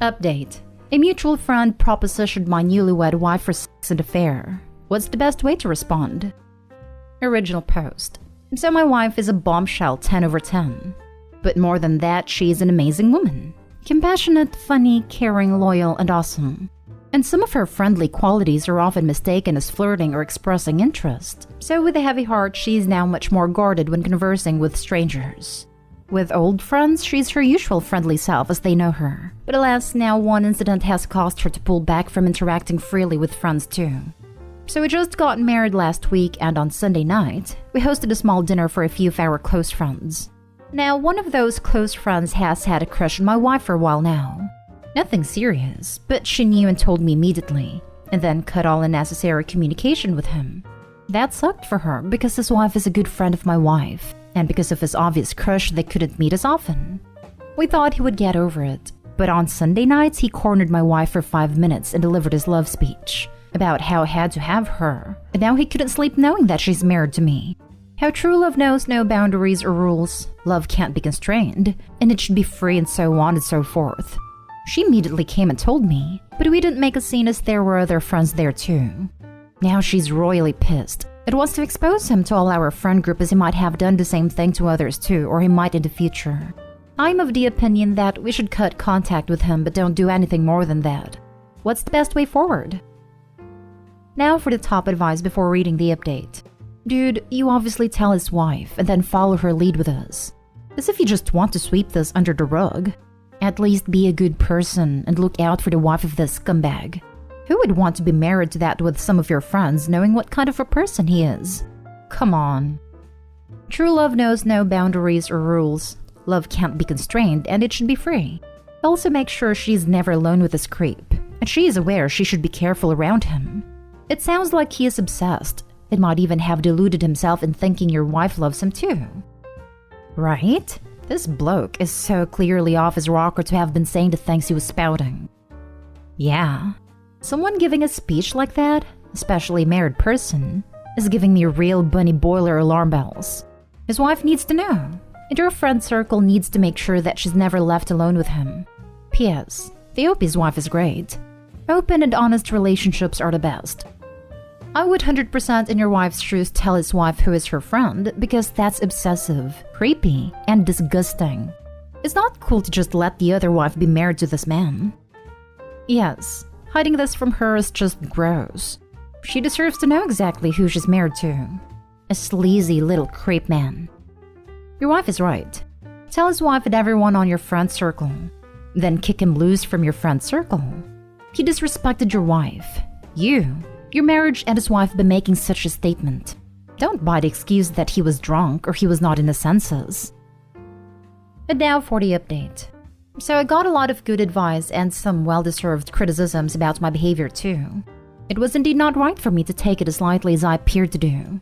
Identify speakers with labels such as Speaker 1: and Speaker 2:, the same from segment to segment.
Speaker 1: Update. A mutual friend propositioned my newlywed wife for sex and affair. What's the best way to respond? Original post. So my wife is a bombshell 10 over 10. But more than that, she's an amazing woman. Compassionate, funny, caring, loyal, and awesome. And some of her friendly qualities are often mistaken as flirting or expressing interest. So with a heavy heart, she's now much more guarded when conversing with strangers. With old friends, she's her usual friendly self as they know her. But alas, now one incident has caused her to pull back from interacting freely with friends too. So we just got married last week, and on Sunday night, we hosted a small dinner for a few of our close friends. Now, one of those close friends has had a crush on my wife for a while now. Nothing serious, but she knew and told me immediately, and then cut all unnecessary communication with him. That sucked for her because his wife is a good friend of my wife. And because of his obvious crush, they couldn't meet as often. We thought he would get over it, but on Sunday nights, he cornered my wife for 5 minutes and delivered his love speech about how I had to have her, and now he couldn't sleep knowing that she's married to me. How true love knows no boundaries or rules, love can't be constrained, and it should be free and so on and so forth. She immediately came and told me, but we didn't make a scene as there were other friends there too. Now she's royally pissed. It wants to expose him to all our friend group as he might have done the same thing to others too, or he might in the future. I'm of the opinion that we should cut contact with him but don't do anything more than that. What's the best way forward? Now for the top advice before reading the update. Dude, you obviously tell his wife and then follow her lead with us. As if you just want to sweep this under the rug. At least be a good person and look out for the wife of this scumbag. Who would want to be married to that with some of your friends knowing what kind of a person he is? Come on. True love knows no boundaries or rules. Love can't be constrained and it should be free. Also make sure she's never alone with this creep, and she is aware she should be careful around him. It sounds like he is obsessed. It might even have deluded himself in thinking your wife loves him too. Right? This bloke is so clearly off his rocker to have been saying the things he was spouting. Yeah. Someone giving a speech like that, especially a married person, is giving me real bunny boiler alarm bells. His wife needs to know, and your friend circle needs to make sure that she's never left alone with him. P.S. The hope wife is great. Open and honest relationships are the best. I would 100% in your wife's shoes tell his wife who is her friend because that's obsessive, creepy, and disgusting. It's not cool to just let the other wife be married to this man. Yes. Hiding this from her is just gross. She deserves to know exactly who she's married to. A sleazy little creep man. Your wife is right. Tell his wife and everyone on your friend circle. Then kick him loose from your friend circle. He disrespected your wife. Your marriage, and his wife by making such a statement. Don't buy the excuse that he was drunk or he was not in his senses. And now for the update. So I got a lot of good advice and some well-deserved criticisms about my behavior too. It was indeed not right for me to take it as lightly as I appeared to do.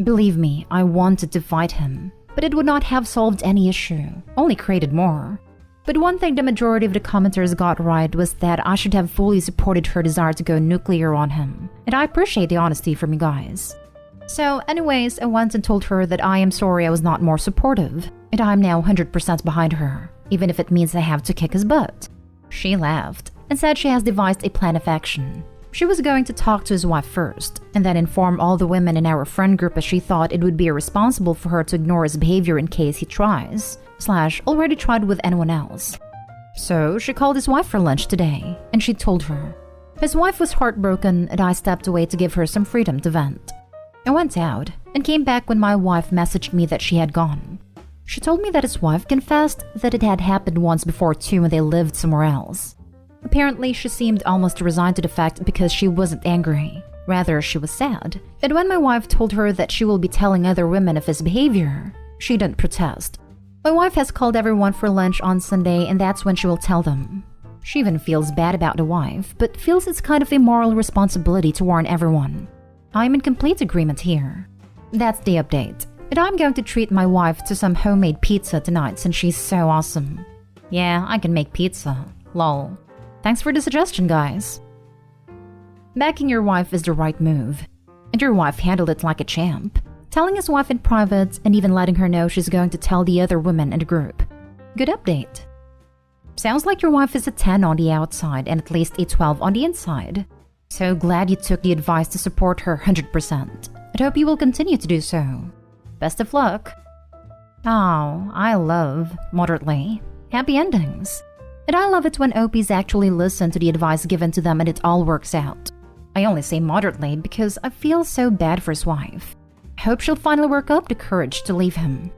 Speaker 1: Believe me, I wanted to fight him, but it would not have solved any issue, only created more. But one thing the majority of the commenters got right was that I should have fully supported her desire to go nuclear on him, and I appreciate the honesty from you guys. So anyways, I went and told her that I am sorry I was not more supportive, and I'm now 100% behind her. Even if it means I have to kick his butt. She laughed and said she has devised a plan of action. She was going to talk to his wife first, and then inform all the women in our friend group as she thought it would be irresponsible for her to ignore his behavior in case he already tried with anyone else. So she called his wife for lunch today, and she told her. His wife was heartbroken, and I stepped away to give her some freedom to vent. I went out, and came back when my wife messaged me that she had gone. She told me that his wife confessed that it had happened once before too when they lived somewhere else. Apparently, she seemed almost resigned to the fact because she wasn't angry. Rather, she was sad. And when my wife told her that she will be telling other women of his behavior, she didn't protest. My wife has called everyone for lunch on Sunday, and that's when she will tell them. She even feels bad about the wife, but feels it's kind of a moral responsibility to warn everyone. I'm in complete agreement here. That's the update. And I'm going to treat my wife to some homemade pizza tonight since she's so awesome. Yeah, I can make pizza. Lol. Thanks for the suggestion, guys. Backing your wife is the right move. And your wife handled it like a champ. Telling his wife in private and even letting her know she's going to tell the other women in the group. Good update. Sounds like your wife is a 10 on the outside and at least a 12 on the inside. So glad you took the advice to support her 100%. I hope you will continue to do so. Best of luck. Oh, I love moderately happy endings. And I love it when OPs actually listen to the advice given to them and it all works out. I only say moderately because I feel so bad for his wife. I hope she'll finally work up the courage to leave him.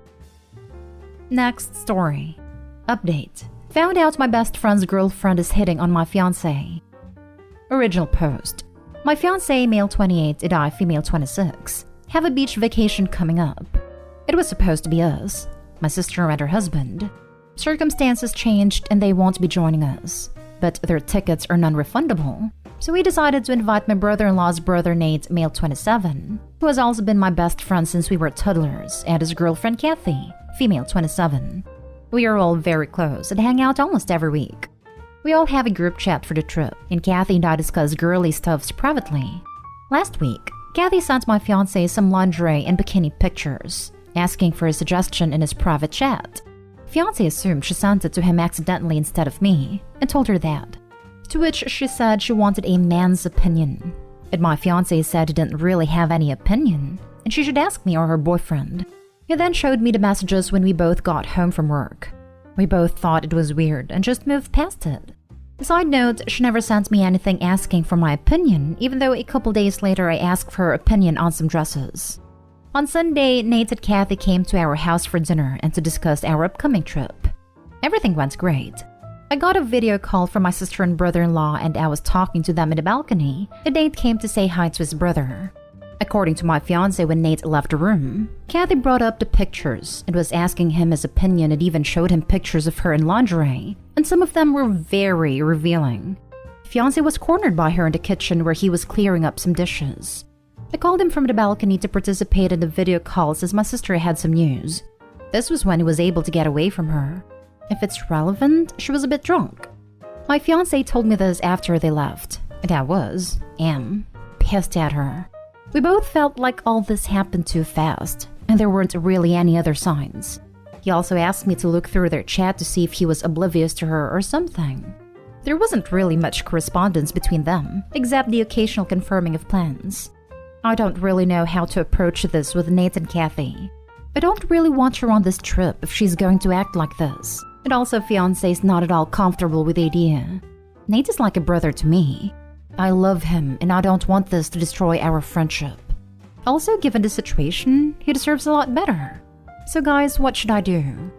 Speaker 1: Next story. Update. Found out my best friend's girlfriend is hitting on my fiancé. Original post. My fiancé, male 28, and I, female 26, have a beach vacation coming up. It was supposed to be us, my sister and her husband. Circumstances changed and they won't be joining us, but their tickets are non-refundable. So we decided to invite my brother-in-law's brother Nate, male 27, who has also been my best friend since we were toddlers, and his girlfriend Kathy, female 27. We are all very close and hang out almost every week. We all have a group chat for the trip, and Kathy and I discuss girly stuffs privately. Last week, Kathy sent my fiancé some lingerie and bikini pictures, asking for a suggestion in his private chat. Fiancé assumed she sent it to him accidentally instead of me, and told her that. To which she said she wanted a man's opinion. And my fiancé said he didn't really have any opinion, and she should ask me or her boyfriend. He then showed me the messages when we both got home from work. We both thought it was weird and just moved past it. Side note, she never sent me anything asking for my opinion, even though a couple days later I asked for her opinion on some dresses. On Sunday, Nate and Kathy came to our house for dinner and to discuss our upcoming trip. Everything went great. I got a video call from my sister and brother-in-law and I was talking to them in the balcony, and Nate came to say hi to his brother. According to my fiancé, when Nate left the room, Kathy brought up the pictures and was asking him his opinion and even showed him pictures of her in lingerie, and some of them were very revealing. Fiancé was cornered by her in the kitchen where he was clearing up some dishes. I called him from the balcony to participate in the video calls as my sister had some news. This was when he was able to get away from her. If it's relevant, she was a bit drunk. My fiancé told me this after they left, and I am pissed at her. We both felt like all this happened too fast, and there weren't really any other signs. He also asked me to look through their chat to see if he was oblivious to her or something. There wasn't really much correspondence between them, except the occasional confirming of plans. I don't really know how to approach this with Nate and Kathy. I don't really want her on this trip if she's going to act like this. And also, fiancé is not at all comfortable with the idea. Nate is like a brother to me. I love him, and I don't want this to destroy our friendship. Also, given the situation, he deserves a lot better. So guys, what should I do?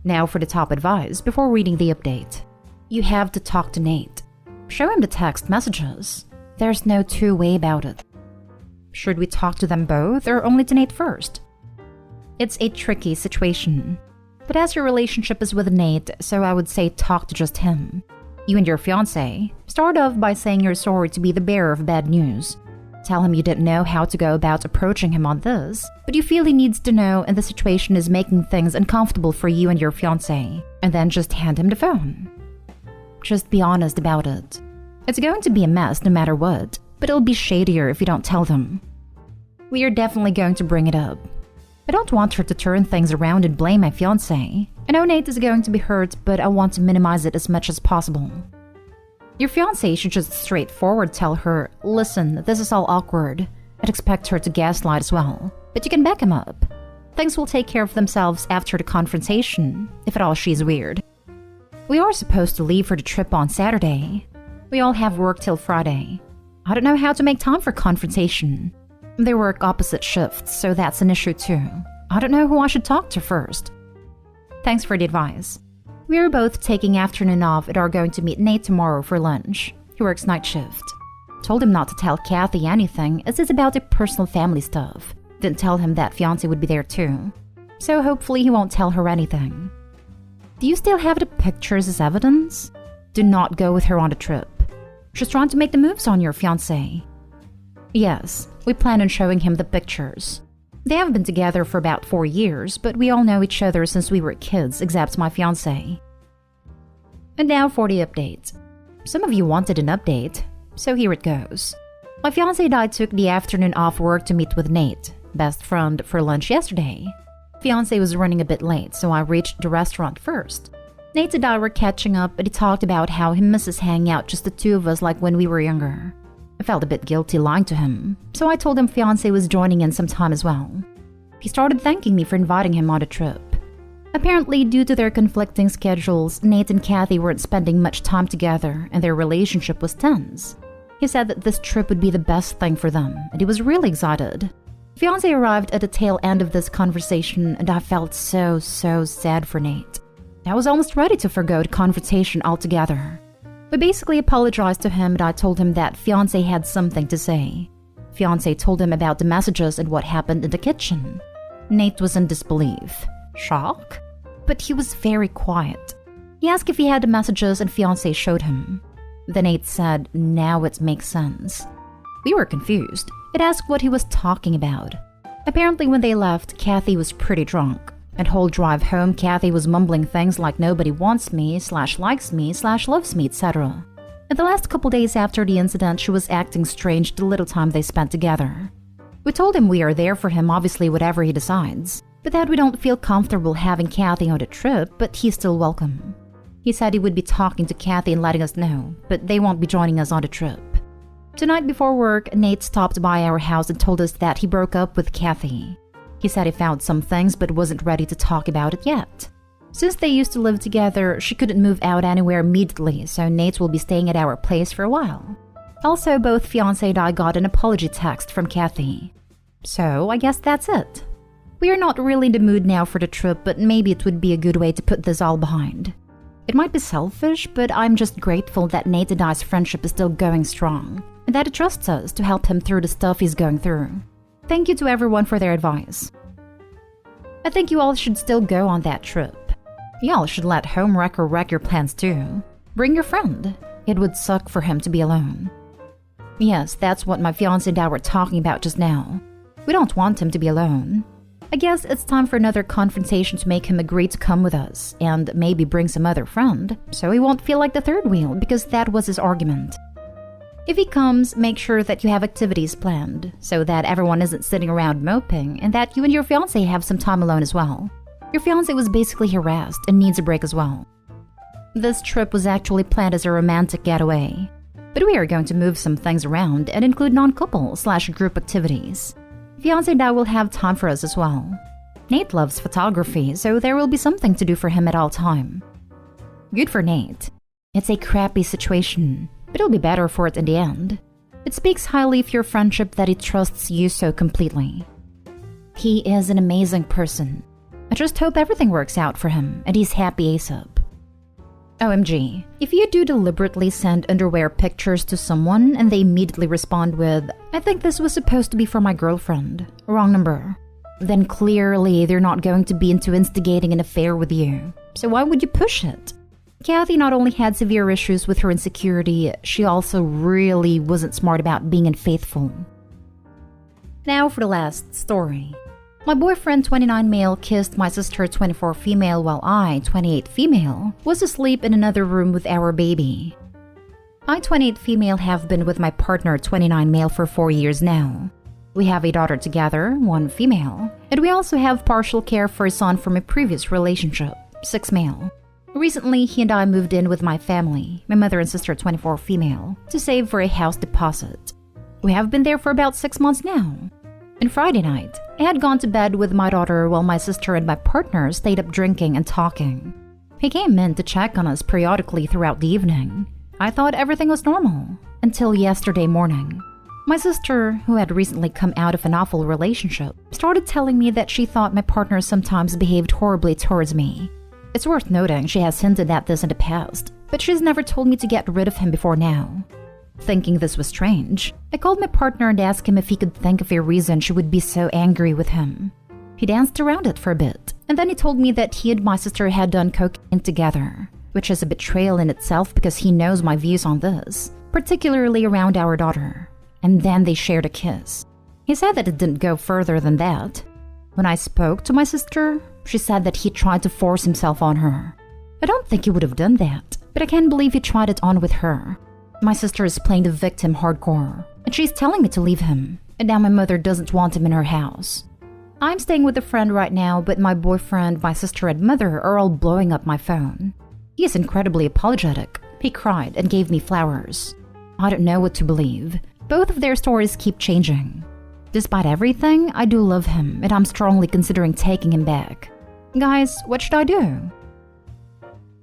Speaker 1: Now for the top advice before reading the update. You have to talk to Nate. Show him the text messages. There's no two-way about it. Should we talk to them both or only to Nate first? It's a tricky situation. But as your relationship is with Nate, so I would say talk to just him. You and your fiancé, start off by saying you're sorry to be the bearer of bad news. Tell him you didn't know how to go about approaching him on this, but you feel he needs to know and the situation is making things uncomfortable for you and your fiancé, and then just hand him the phone. Just be honest about it. It's going to be a mess no matter what, but it'll be shadier if you don't tell them. We are definitely going to bring it up. I don't want her to turn things around and blame my fiancé. I know Nate is going to be hurt, but I want to minimize it as much as possible. Your fiancé should just straightforward tell her, listen, this is all awkward. I'd expect her to gaslight as well, but you can back him up. Things will take care of themselves after the confrontation, if at all she's weird. We are supposed to leave for the trip on Saturday. We all have work till Friday. I don't know how to make time for confrontation. They work opposite shifts, so that's an issue too. I don't know who I should talk to first. Thanks for the advice. We are both taking afternoon off and are going to meet Nate tomorrow for lunch. He works night shift. Told him not to tell Kathy anything as it's about the personal family stuff. Didn't tell him that fiancé would be there too. So hopefully he won't tell her anything. Do you still have the pictures as evidence? Do not go with her on the trip. She's trying to make the moves on your fiancé. Yes, we plan on showing him the pictures. They have been together for about 4 years, but we all know each other since we were kids, except my fiancé. And now for the update. Some of you wanted an update, so here it goes. My fiancé and I took the afternoon off work to meet with Nate, best friend, for lunch yesterday. Fiancé was running a bit late, so I reached the restaurant first. Nate and I were catching up, and he talked about how he misses hanging out just the two of us like when we were younger. I felt a bit guilty lying to him, so I told him fiancé was joining in sometime as well. He started thanking me for inviting him on a trip. Apparently, due to their conflicting schedules, Nate and Kathy weren't spending much time together, and their relationship was tense. He said that this trip would be the best thing for them, and he was really excited. Fiancé arrived at the tail end of this conversation, and I felt so sad for Nate. I was almost ready to forgo the confrontation altogether. We basically apologized to him, and I told him that fiancé had something to say. Fiancé told him about the messages and what happened in the kitchen. Nate was in disbelief. Shock? But he was very quiet. He asked if he had the messages, and fiancé showed him. Then Nate said, "Now it makes sense." We were confused. It asked what he was talking about. Apparently when they left, Kathy was pretty drunk. And whole drive home, Kathy was mumbling things like nobody wants me, /likes me, /loves me, etc. And the last couple days after the incident, she was acting strange the little time they spent together. We told him we are there for him, obviously whatever he decides, but that we don't feel comfortable having Kathy on the trip, but he's still welcome. He said he would be talking to Kathy and letting us know, but they won't be joining us on the trip. Tonight before work, Nate stopped by our house and told us that he broke up with Kathy. He said he found some things but wasn't ready to talk about it yet. Since they used to live together, she couldn't move out anywhere immediately, so Nate will be staying at our place for a while. Also, both fiancé and I got an apology text from Kathy. So, I guess that's it. We are not really in the mood now for the trip, but maybe it would be a good way to put this all behind. It might be selfish, but I'm just grateful that Nate and I's friendship is still going strong, and that he trusts us to help him through the stuff he's going through. Thank you to everyone for their advice. I think you all should still go on that trip. Y'all should let homewrecker wreck your plans too. Bring your friend. It would suck for him to be alone. Yes, that's what my fiancé and I were talking about just now. We don't want him to be alone. I guess it's time for another confrontation to make him agree to come with us, and maybe bring some other friend, so he won't feel like the third wheel, because that was his argument. If he comes, make sure that you have activities planned, so that everyone isn't sitting around moping, and that you and your fiancé have some time alone as well. Your fiancé was basically harassed and needs a break as well. This trip was actually planned as a romantic getaway, but we are going to move some things around and include non-couple/group activities. Fiancé and I will have time for us as well. Nate loves photography, so there will be something to do for him at all time. Good for Nate. It's a crappy situation, but it'll be better for it in the end. It speaks highly of your friendship that he trusts you so completely. He is an amazing person. I just hope everything works out for him and he's happy ASAP. OMG, if you do deliberately send underwear pictures to someone and they immediately respond with, "I think this was supposed to be for my girlfriend," wrong number, then clearly they're not going to be into instigating an affair with you. So why would you push it? Kathy not only had severe issues with her insecurity, she also really wasn't smart about being unfaithful. Now for the last story. My boyfriend 29 male kissed my sister 24 female while I, 28 female, was asleep in another room with our baby. I, 28 female, have been with my partner 29 male for 4 years now. We have a daughter together, 1 female, and we also have partial care for a son from a previous relationship, 6 male. Recently, he and I moved in with my family, my mother and sister 24 female, to save for a house deposit. We have been there for about 6 months now. And Friday night, I had gone to bed with my daughter while my sister and my partner stayed up drinking and talking. He came in to check on us periodically throughout the evening. I thought everything was normal, until yesterday morning. My sister, who had recently come out of an awful relationship, started telling me that she thought my partner sometimes behaved horribly towards me. It's worth noting she has hinted at this in the past, but she's never told me to get rid of him before now. Thinking this was strange, I called my partner and asked him if he could think of a reason she would be so angry with him. He danced around it for a bit, and then he told me that he and my sister had done cocaine together, which is a betrayal in itself because he knows my views on this, particularly around our daughter. And then they shared a kiss. He said that it didn't go further than that. When I spoke to my sister, she said that he tried to force himself on her. I don't think he would have done that, but I can't believe he tried it on with her. My sister is playing the victim hardcore, and she's telling me to leave him, and now my mother doesn't want him in her house. I'm staying with a friend right now, but my boyfriend, my sister, and mother are all blowing up my phone. He is incredibly apologetic. He cried and gave me flowers. I don't know what to believe. Both of their stories keep changing. Despite everything, I do love him, and I'm strongly considering taking him back. Guys, what should I do?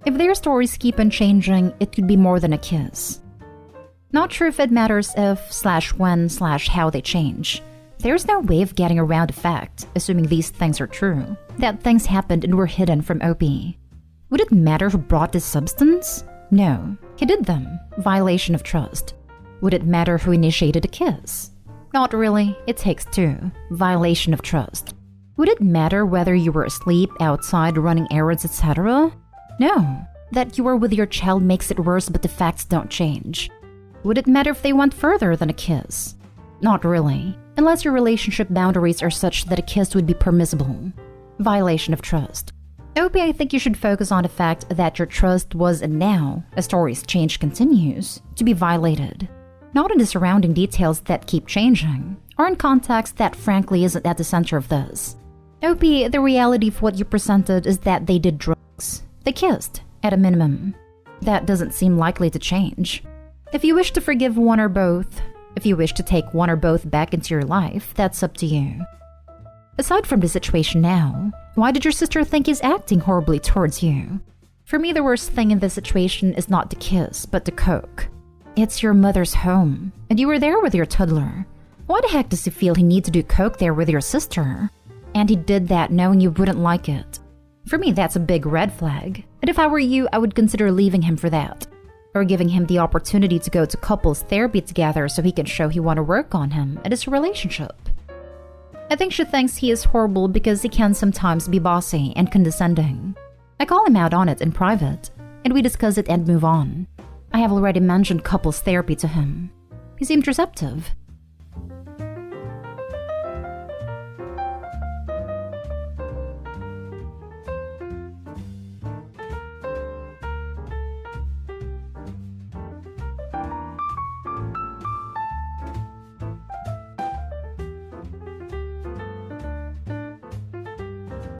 Speaker 1: If their stories keep on changing, it could be more than a kiss. Not sure if it matters if/when/how they change. There's no way of getting around the fact, assuming these things are true, that things happened and were hidden from OP. Would it matter who brought this substance? No, he did them. Violation of trust. Would it matter who initiated a kiss? Not really, it takes two. Violation of trust. Would it matter whether you were asleep, outside, running errands, etc.? No. That you were with your child makes it worse, but the facts don't change. Would it matter if they went further than a kiss? Not really, unless your relationship boundaries are such that a kiss would be permissible. Violation of trust. OP, I think you should focus on the fact that your trust was and now, as stories change continues, to be violated. Not in the surrounding details that keep changing, or in context that frankly isn't at the center of this. OP, the reality of what you presented is that they did drugs. They kissed, at a minimum. That doesn't seem likely to change. If you wish to forgive one or both, if you wish to take one or both back into your life, that's up to you. Aside from the situation now, why did your sister think he's acting horribly towards you? For me, the worst thing in this situation is not the kiss, but the coke. It's your mother's home, and you were there with your toddler. Why the heck does he feel he needs to do coke there with your sister? And he did that knowing you wouldn't like it. For me, that's a big red flag, and if I were you, I would consider leaving him for that. Or giving him the opportunity to go to couples therapy together so he can show he want to work on him and his relationship. I think she thinks he is horrible because he can sometimes be bossy and condescending. I call him out on it in private, and we discuss it and move on. I have already mentioned couples therapy to him. He seemed receptive.